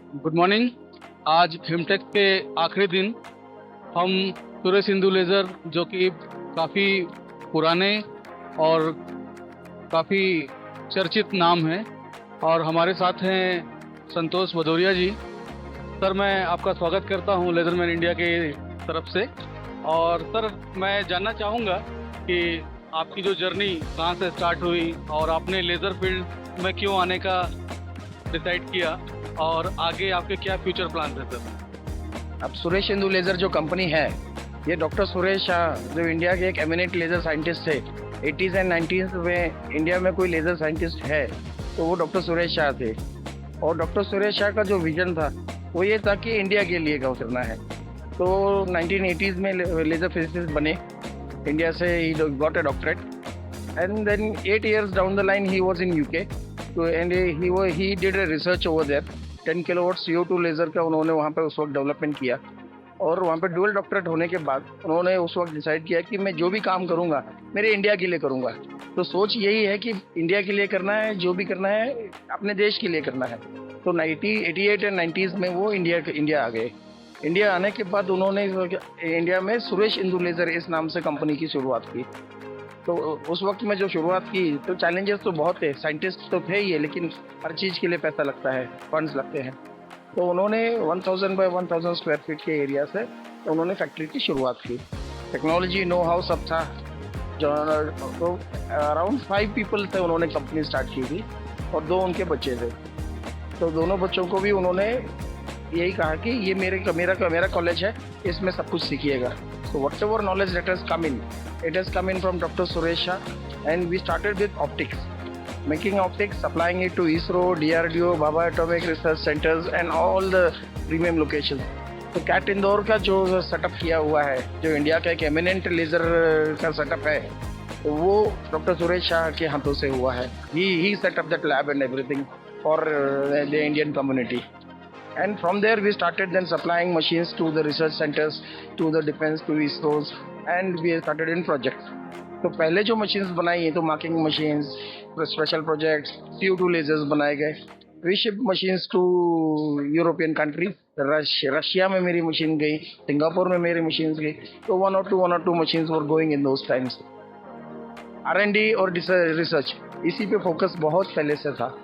Good morning. आज हिमटेक के आखिरी दिन हम सुरेश इंदु लेज़र जो कि काफ़ी पुराने और काफ़ी चर्चित नाम है, और हमारे साथ हैं संतोष भदौरिया जी। सर, मैं आपका स्वागत करता हूं लेज़रमैन इंडिया के तरफ से। और सर, मैं जानना चाहूँगा कि आपकी जो जर्नी कहाँ से स्टार्ट हुई और आपने लेज़र फील्ड में क्यों आने का डिसाइड किया, और आगे आपके क्या फ्यूचर प्लान है सर? अब सुरेश इंदु लेज़र जो कंपनी है, ये डॉक्टर सुरेश शाह जो इंडिया के एक एमिनेंट लेज़र साइंटिस्ट थे। 80s एंड 90s में इंडिया में कोई लेज़र साइंटिस्ट है तो वो डॉक्टर सुरेश शाह थे। और डॉक्टर सुरेश शाह का जो विजन था वो ये था कि इंडिया के लिए का उतरना है। तो 1980s में लेज़र फिजिसिस्ट बने इंडिया से। He got a doctorate and then 8 years down the line he was in UK and he did a research over there. 10 kilowatt CO2 laser का उन्होंने वहाँ पे उस वक्त डेवलपमेंट किया। और वहाँ पे डुअल डॉक्टरेट होने के बाद उन्होंने उस वक्त डिसाइड किया कि मैं जो भी काम करूँगा मेरे इंडिया के लिए करूँगा। तो सोच यही है कि इंडिया के लिए करना है, जो भी करना है अपने देश के लिए करना है। तो 88 एंड 90s में वो इंडिया आ गए। इंडिया आने के बाद उन्होंने इंडिया में सुरेश इंदु लेज़र इस नाम से कंपनी की शुरुआत की। तो उस वक्त में जो शुरुआत की तो चैलेंजेस तो बहुत थे, साइंटिस्ट तो थे ही है, लेकिन हर चीज़ के लिए पैसा लगता है, फंड्स लगते हैं। तो उन्होंने 1000 बाय 1000 स्क्वायर फीट के एरिया से उन्होंने फैक्ट्री की शुरुआत की। टेक्नोलॉजी नो हाउ सब था। जो तो अराउंड 5 पीपल से उन्होंने कंपनी स्टार्ट की थी और 2 उनके बच्चे थे। तो दोनों बच्चों को भी उन्होंने यही कहा कि ये मेरा कॉलेज है, इसमें सब कुछ सीखिएगा। So whatever knowledge that has come in, it has come in from Dr. Suresh Shah, and we started with optics, making optics, supplying it to ISRO, DRDO, Bhabha Atomic Research Centers and all the premium locations. तो cat Indore का जो setup किया हुआ है, जो India का एक eminent laser का सेटअप है, तो वो डॉक्टर सुरेश शाह के हाथों से हुआ है। He set up that lab and everything for the Indian community. And from there we started then supplying machines to the research centers, to the defense, to ISROs, and we started in projects. तो पहले जो machines बनाई हैं तो marking machines, special projects, CO2 lasers बनाए गए। We ship machines to European country. Russia में मेरी मशीन गई, सिंगापुर में मेरी मशीन्स गई। तो one or two machines were going in those times. R&D और रिसर्च इसी पे फोकस बहुत पहले से था।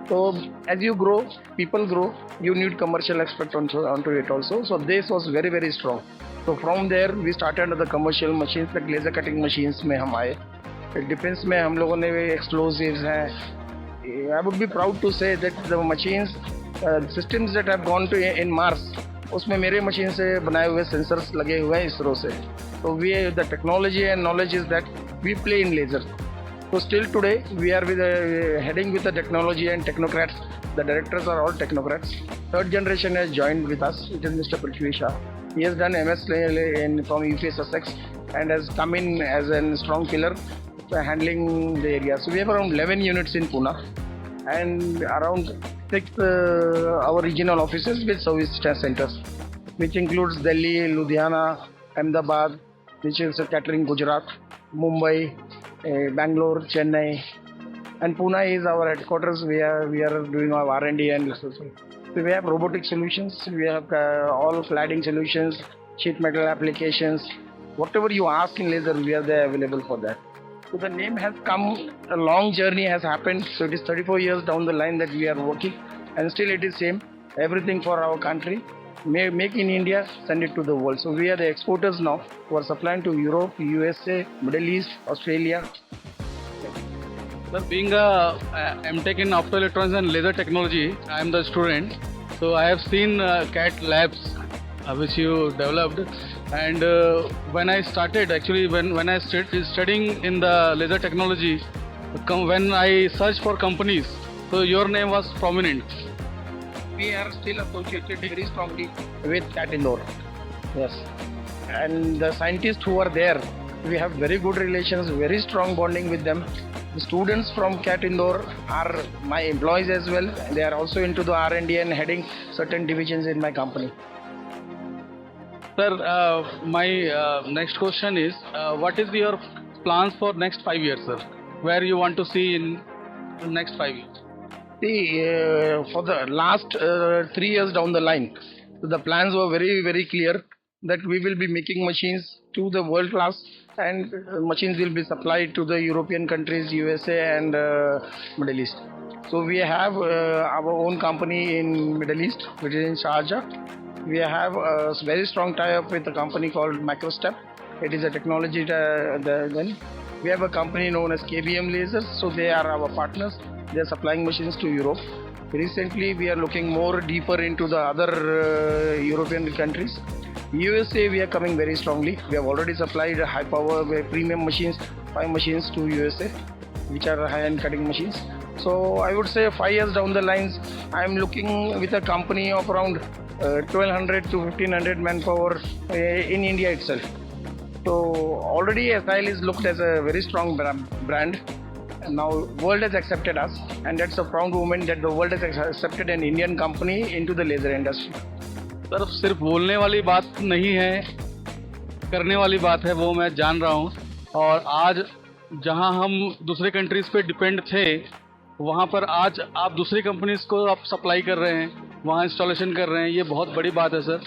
So as you grow, people grow, you need commercial aspect onto it also. So this was very, very strong. So from there we started the commercial machines, like laser cutting machines में हम आए। Defence में हम लोगों ने explosives हैं। I would be proud to say that the machines, systems that have gone to in Mars, उसमें मेरे मशीन से बनाए हुए सेंसर्स लगे हुए हैं इसरो से। So the technology and knowledge is that we play in laser. So still today we are heading with the technology and technocrats. The directors are all technocrats. Third generation has joined with us. It is Mr. Prithvi Shah. He has done MS from UK Sussex and has come in as a strong pillar handling the area. So we have around 11 units in Pune and around 6 our regional offices with service centers, which includes Delhi, Ludhiana, Ahmedabad, which is catering Gujarat, Mumbai, Bangalore, Chennai, and Pune is our headquarters. We are doing our R&D and research. So we have robotic solutions, we have all cladding solutions, sheet metal applications. Whatever you ask in laser, we are there available for that. So the name has come, a long journey has happened. So it is 34 years down the line that we are working, and still it is same. Everything for our country. Make in India, send it to the world. So we are the exporters now who are supplying to Europe, USA, Middle East, Australia. Sir, being a MTech in optoelectronics and laser technology, I am the student. So I have seen CAT labs which you developed, and when I started, actually when I started studying in the laser technology, when I searched for companies, so your name was prominent. We are still associated very strongly with CAT Indore. Yes. And the scientists who are there, we have very good relations, very strong bonding with them. The students from CAT Indore are my employees as well. They are also into the R&D and heading certain divisions in my company. Sir, my next question is, what is your plans for next 5 years, sir? Where you want to see in the next 5 years? For the last 3 years down the line, the plans were very, very clear that we will be making machines to the world class, and machines will be supplied to the European countries, USA and Middle East. So we have our own company in Middle East, which is in Sharjah. We have a very strong tie-up with a company called Microstep. It is a technology. Then we have a company known as KBM Lasers. So they are our partners. They are supplying machines to Europe. Recently, we are looking more deeper into the other European countries. USA, we are coming very strongly. We have already supplied high-power premium machines, 5 machines to USA, which are high-end cutting machines. So I would say 5 years down the lines, I am looking with a company of around 1200 to 1500 manpower in India itself. So already SIL is looked as a very strong brand. And now world has accepted us, and that's a proud moment that the world has accepted an Indian company into the laser industry. Sir सिर्फ बोलने वाली बात नहीं है, करने वाली बात है, वो मैं जान रहा हूँ। और आज जहाँ हम दूसरे कंट्रीज़ पे डिपेंड थे, वहाँ पर आज आप दूसरी कंपनीज़ को आप सप्लाई कर रहे हैं, वहाँ इंस्टॉलेशन कर रहे हैं, ये बहुत बड़ी बात है सर।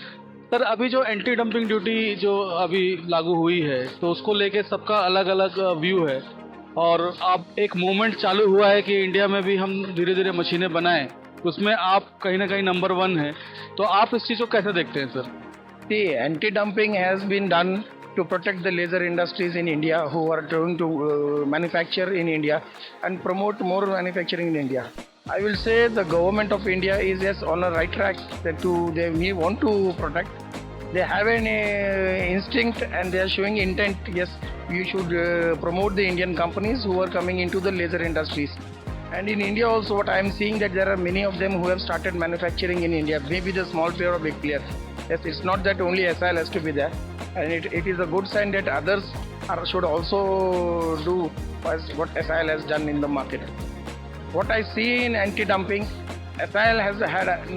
सर अभी जो एंटी डंपिंग ड्यूटी जो अभी लागू हुई है, तो उसको लेके सबका अलग अलग व्यू है, और अब एक मोमेंट चालू हुआ है कि इंडिया में भी हम धीरे धीरे मशीनें बनाएं, उसमें आप कहीं ना कहीं नंबर 1 हैं। तो आप इस चीज़ को कैसे देखते हैं sir? The anti-dumping has been done to protect the laser industries in India who are trying to manufacture in India and promote more manufacturing in India. I will say the government of India is yes on a right track that they want to protect. They have an instinct and they are showing intent. Yes, you should promote the Indian companies who are coming into the laser industries. And in India also, what I am seeing that there are many of them who have started manufacturing in India, maybe the small player or big player. Yes, it's not that only SIL has to be there, and it is a good sign that others should also do what SIL has done in the market. What I see in anti-dumping, SIL has had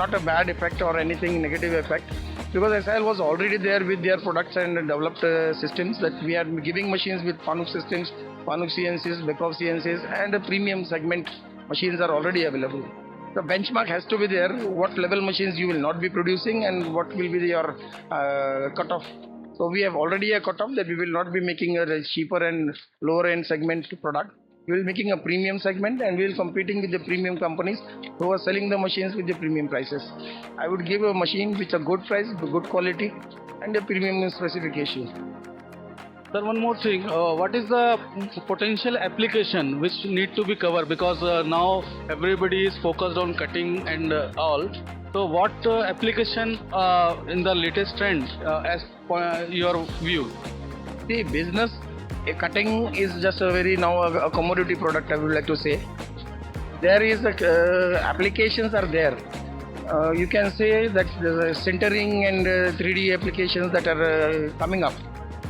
not a bad effect or anything negative effect, because SIL was already there with their products and developed systems that we are giving machines with Fanuc systems, Fanuc CNCs, Bekov CNCs, and a premium segment machines are already available. The benchmark has to be there, what level machines you will not be producing and what will be your cutoff. So we have already a cutoff that we will not be making a cheaper and lower end segment product. We will be making a premium segment and we will competing with the premium companies who are selling the machines with the premium prices. I would give a machine with a good price, good quality and a premium specification. Sir, one more thing, what is the potential application which need to be covered, because now everybody is focused on cutting and all. So what application in the latest trend as your view? The business cutting is just a very now a commodity product, I would like to say. There is applications are there. You can say that the sintering and 3D applications that are coming up.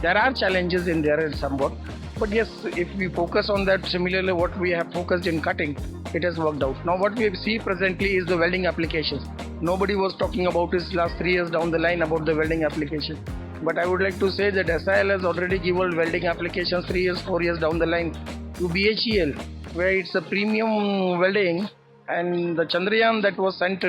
There are challenges in there somewhat, but yes, if we focus on that similarly what we have focused in cutting, it has worked out. Now what we see presently is the welding applications. Nobody was talking about this last 3 years down the line about the welding application. But I would like to say that SIL has already given welding applications 3 years, 4 years down the line to BHEL, where it's a premium welding, and the Chandrayaan that was sent,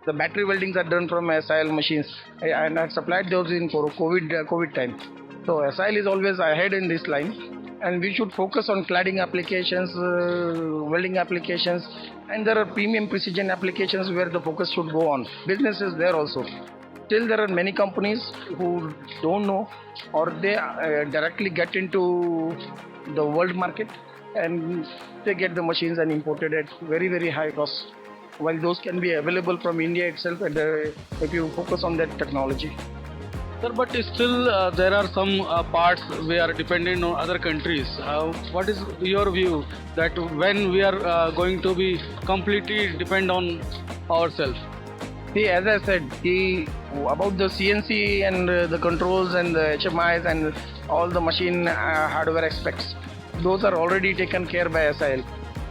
the battery weldings are done from SIL machines, and I've supplied those in COVID time. So SIL is always ahead in this line, and we should focus on cladding applications, welding applications, and there are premium precision applications where the focus should go on. Business is there also. Still there are many companies who don't know, or they directly get into the world market and they get the machines and imported at very, very high cost, while those can be available from India itself and if you focus on that technology. Sir, but still there are some parts we are dependent on other countries. What is your view that when we are going to be completely depend on ourselves? See, as I said, about the CNC and the controls and the HMIs and all the machine hardware aspects, those are already taken care by SIL.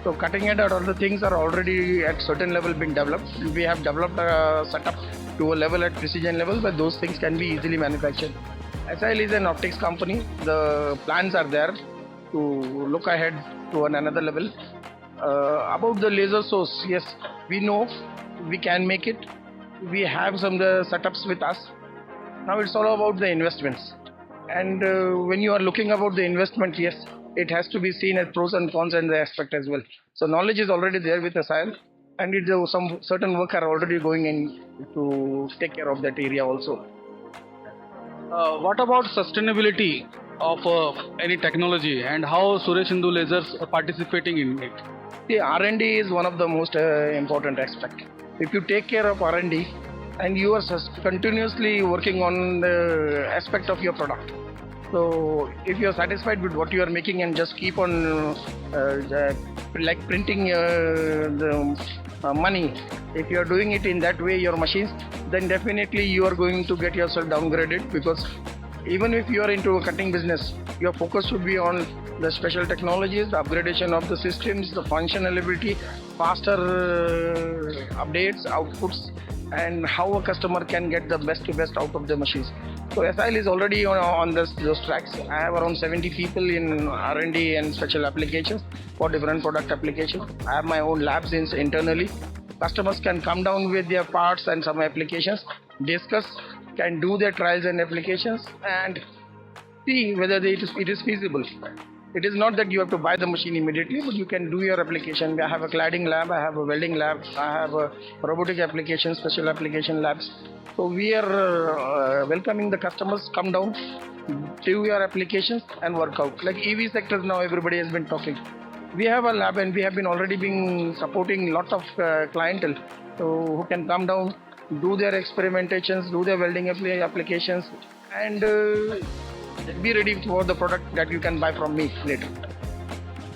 So cutting edge or other things are already at certain level being developed. We have developed a setup to a level at precision level where those things can be easily manufactured. SIL is an optics company. The plans are there to look ahead to another level. About the laser source, yes, we know we can make it. We have some setups with us. Now it's all about the investments. And when you are looking about the investment, yes, it has to be seen as pros and cons and the aspect as well. So knowledge is already there with SIL, and some certain work are already going in to take care of that area also. What about sustainability of any technology and how Suresh Hindu Lasers are participating in it? The R&D is one of the most important aspect. If you take care of R&D and you are continuously working on the aspect of your product, so if you are satisfied with what you are making and just keep on like printing the money, if you are doing it in that way, your machines, then definitely you are going to get yourself downgraded, because even if you are into a cutting business, your focus should be on the special technologies, the upgradation of the systems, the functionality, faster updates, outputs, and how a customer can get the best to best out of the machines. So SIL is already on those tracks. I have around 70 people in R&D and special applications for different product applications. I have my own labs internally. Customers can come down with their parts and some applications, discuss, can do their trials and applications, and see whether it is feasible. It is not that you have to buy the machine immediately, but you can do your application. I have a cladding lab, I have a welding lab, I have a robotic application, special application labs. So we are welcoming the customers, come down, do your applications and work out. Like EV sectors now, everybody has been talking. We have a lab and we have been already been supporting lot of clientele who can come down, do their experimentations, do their welding applications, and be ready for the product that you can buy from me later.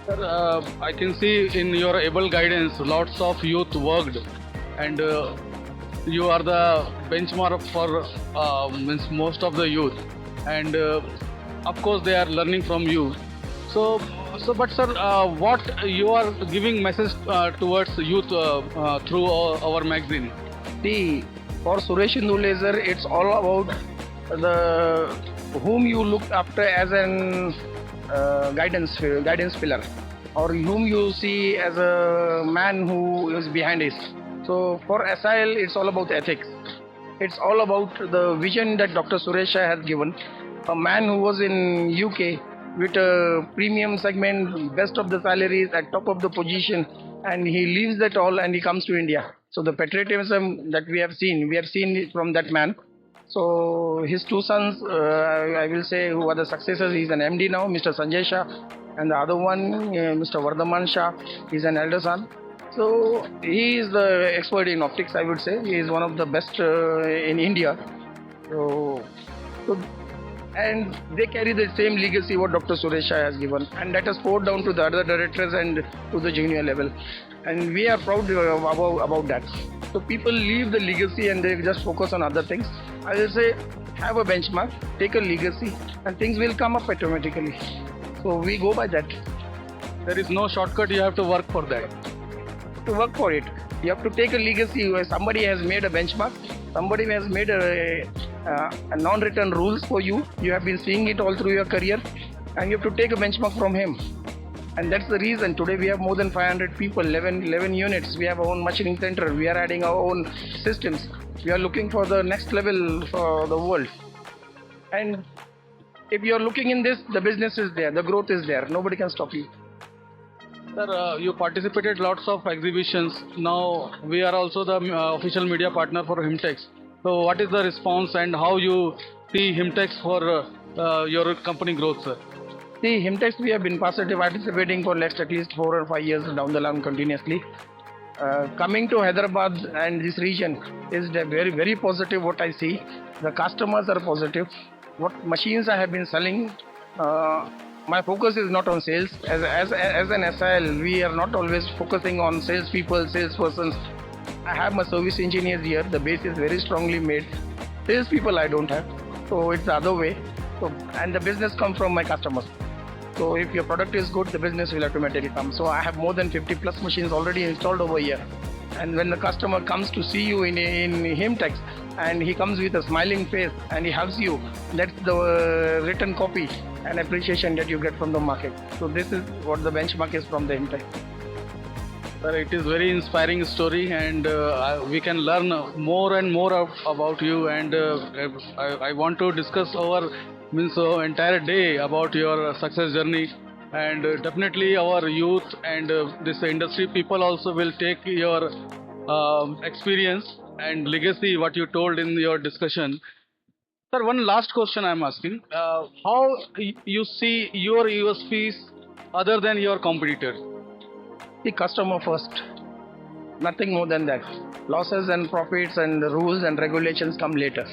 Sir, I can see in your able guidance, lots of youth worked, and you are the benchmark for most of the youth, and of course they are learning from you. But sir, what you are giving message towards youth through our magazine? See, for Suresh Hindu Laser, it's all about the whom you look after as an guidance pillar, or whom you see as a man who is behind it. So for SIL, it's all about ethics. It's all about the vision that Dr. Suresh has given. A man who was in UK with a premium segment, best of the salaries, at top of the position, and he leaves that all and he comes to India. So the patriotism that we have seen it from that man. So his two sons, I will say, who are the successors, he's an MD now, Mr. Sanjay Shah, and the other one, Mr. Vardhaman Shah, he's an elder son. So he is the expert in optics, I would say. He is one of the best in India. And they carry the same legacy what Dr. Suresh Shah has given, and that has poured down to the other directors and to the junior level, and we are proud about that. So people leave the legacy and they just focus on other things. I will say, have a benchmark, take a legacy, and things will come up automatically. So we go by that. There is no shortcut, you have to work for that. To work for it, you have to take a legacy where somebody has made a benchmark, somebody has made a non-written rules for you. You have been seeing it all through your career, and you have to take a benchmark from him. And that's the reason today we have more than 500 people, 11 units. We have our own machining center. We are adding our own systems. We are looking for the next level for the world. And if you are looking in this, the business is there, the growth is there. Nobody can stop you. Sir, you participated lots of exhibitions. Now we are also the official media partner for HIMTEX. So what is the response and how you see HIMTEX for your company growth, sir? See, HIMTEX, we have been participating for next at least 4 or 5 years down the line continuously. Coming to Hyderabad and this region is very, very positive what I see. The customers are positive. What machines I have been selling, my focus is not on sales. As an SIL, we are not always focusing on salespersons. I have my service engineers here. The base is very strongly made. Salespeople I don't have. So it's the other way. So, and the business comes from my customers. So if your product is good, the business will automatically come. So I have more than 50 plus machines already installed over here. And when the customer comes to see you in HIMTEX and he comes with a smiling face and he hugs you, that's the written copy and appreciation that you get from the market. So this is what the benchmark is from the HIMTEX. Sir, it is very inspiring story, and we can learn more and more about you. And I want to discuss our entire day about your success journey. And definitely our youth and this industry people also will take your experience and legacy what you told in your discussion. Sir, one last question I'm asking: how you see your USPs other than your competitors? The customer first, nothing more than that. Losses and profits and rules and regulations come later.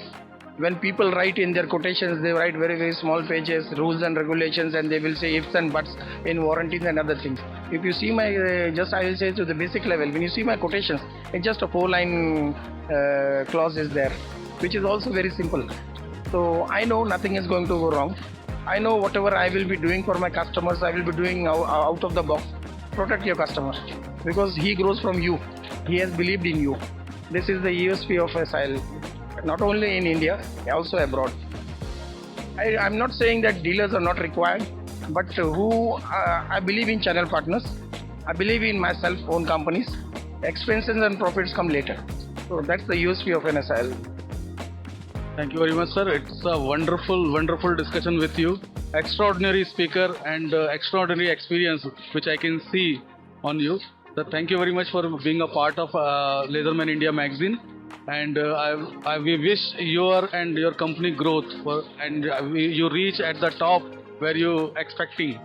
When people write in their quotations, they write very, very small pages, rules and regulations, and they will say ifs and buts in warranties and other things. If you see my, I will say to the basic level, when you see my quotations, it's just a 4-line clause is there, which is also very simple. So I know nothing is going to go wrong. I know whatever I will be doing for my customers, I will be doing out of the box. Protect your customer because he grows from you. He has believed in you. This is the USP of SIL, not only in India, also abroad. I'm not saying that dealers are not required, but I believe in channel partners. I believe in myself, own companies. Expenses and profits come later. So that's the USP of an SIL. Thank you very much, sir. It's a wonderful discussion with you. Extraordinary speaker and extraordinary experience which I can see on you. So thank you very much for being a part of Laserman India magazine. And we wish your and your company growth and you reach at the top where you expecting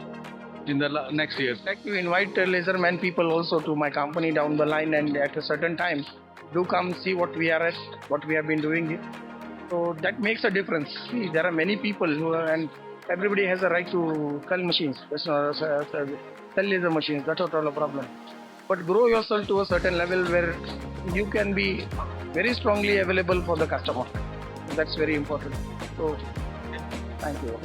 in the next year. I'd like to invite Laserman people also to my company down the line, and at a certain time, do come see what we are at, what we have been doing here. So that makes a difference. See, there are many people and everybody has a right to sell machines. That's not sell laser machines. That's not a problem. But grow yourself to a certain level where you can be very strongly available for the customer. That's very important. So, thank you.